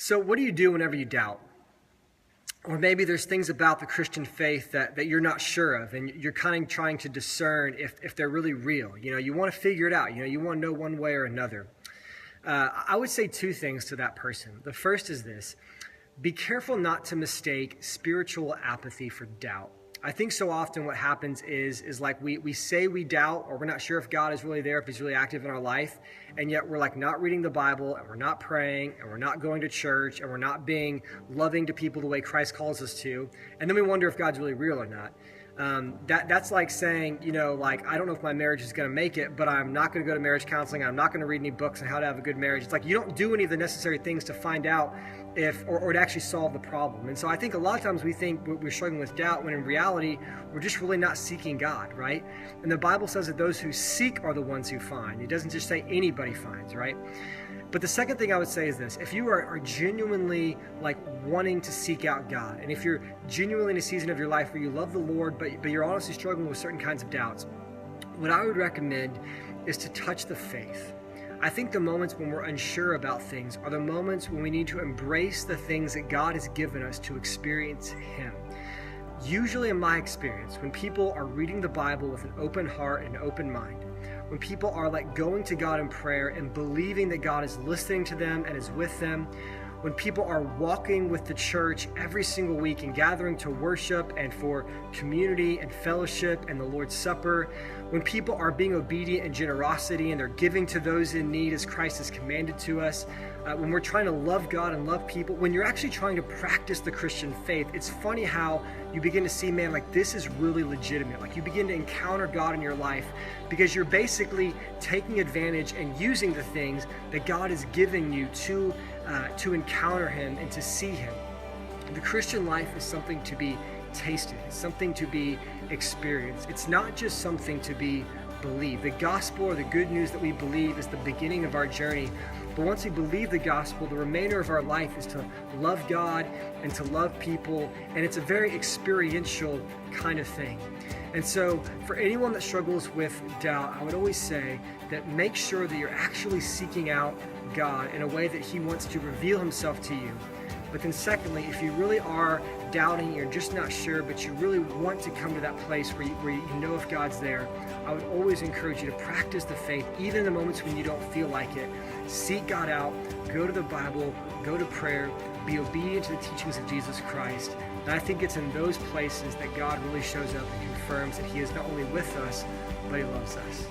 So what do you do whenever you doubt? Or maybe there's things about the Christian faith that you're not sure of, and you're kind of trying to discern if they're really real. You want to figure it out. You want to know one way or another. I would say two things to that person. The first is this: be careful not to mistake spiritual apathy for doubt. I think so often what happens is like we say we doubt, or we're not sure if God is really there, if he's really active in our life, and yet we're like not reading the Bible, and we're not praying, and we're not going to church, and we're not being loving to people the way Christ calls us to, and then we wonder if God's really real or not. That's like saying, I don't know if my marriage is going to make it, but I'm not going to go to marriage counseling. I'm not going to read any books on how to have a good marriage. It's like you don't do any of the necessary things to find out or to actually solve the problem. And so I think a lot of times we think we're struggling with doubt when in reality, we're just really not seeking God, right? And the Bible says that those who seek are the ones who find. It doesn't just say anybody finds, right? But the second thing I would say is this: if you are genuinely wanting to seek out God, and if you're genuinely in a season of your life where you love the Lord, but you're honestly struggling with certain kinds of doubts, what I would recommend is to touch the faith. I think the moments when we're unsure about things are the moments when we need to embrace the things that God has given us to experience Him. Usually in my experience, when people are reading the Bible with an open heart and open mind, when people are going to God in prayer and believing that God is listening to them and is with them, when people are walking with the church every single week and gathering to worship and for community and fellowship and the Lord's Supper, when people are being obedient in generosity and they're giving to those in need as Christ has commanded to us, when we're trying to love God and love people, when you're actually trying to practice the Christian faith, it's funny how you begin to see, this is really legitimate. You begin to encounter God in your life because you're basically taking advantage and using the things that God is giving you to encounter Him and to see Him. The Christian life is something to be tasted. It's something to be experienced. It's not just something to be believed. The gospel, or the good news that we believe, is the beginning of our journey. But once we believe the gospel, the remainder of our life is to love God and to love people, and it's a very experiential kind of thing. And so for anyone that struggles with doubt, I would always say that make sure that you're actually seeking out God in a way that He wants to reveal Himself to you. But then secondly, if you really are doubting, you're just not sure, but you really want to come to that place where you know if God's there, I would always encourage you to practice the faith, even in the moments when you don't feel like it. Seek God out, go to the Bible, go to prayer, be obedient to the teachings of Jesus Christ. And I think it's in those places that God really shows up and confirms that He is not only with us, but He loves us.